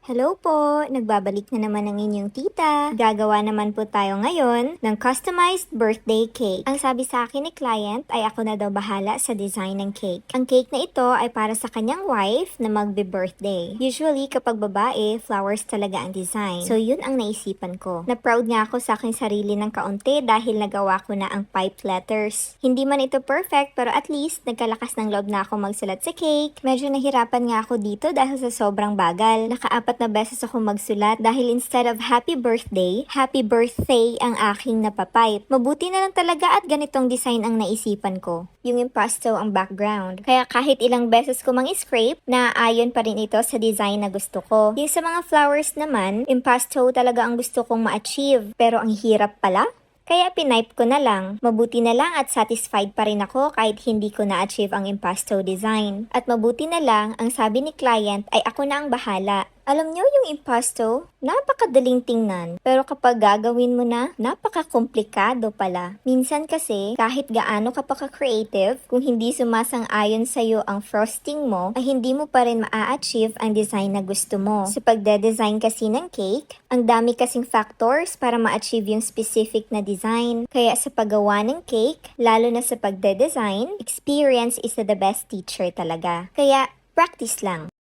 Hello po! Nagbabalik na naman ang inyong tita. Gagawa naman po tayo ngayon ng customized birthday cake. Ang sabi sa akin ni client ay ako na daw bahala sa design ng cake. Ang cake na ito ay para sa kanyang wife na magbe-birthday. Usually kapag babae, flowers talaga ang design. So yun ang naisipan ko. Na-proud nga ako sa aking sarili ng kaunti dahil nagawa ko na ang pipe letters. Hindi man ito perfect pero at least nagkalakas ng loob na ako magsulat sa cake. Medyo nahirapan nga ako dito dahil sa sobrang bagal. Nakaapat na beses ako magsulat dahil instead of happy birthday ang aking napapipe. Mabuti na lang talaga at ganitong design ang naisipan ko. Yung impasto ang background. Kaya kahit ilang beses ko mang-scrape, naaayon pa rin ito sa design na gusto ko. Yung sa mga flowers naman, impasto talaga ang gusto kong ma-achieve. Pero ang hirap pala. Kaya pinipe ko na lang. Mabuti na lang at satisfied pa rin ako kahit hindi ko na-achieve ang impasto design. At mabuti na lang, ang sabi ni client ay ako na ang bahala. Alam nyo yung impasto, napakadaling tingnan. Pero kapag gagawin mo na, napaka-komplikado pala. Minsan kasi, kahit gaano ka pa ka-creative, kung hindi sumasang-ayon sa'yo ang frosting mo, ay hindi mo pa rin maa-achieve ang design na gusto mo. Sa pagde-design kasi ng cake, ang dami kasing factors para ma-achieve yung specific na design. Kaya sa paggawa ng cake, lalo na sa pagde-design, experience is the best teacher talaga. Kaya, practice lang.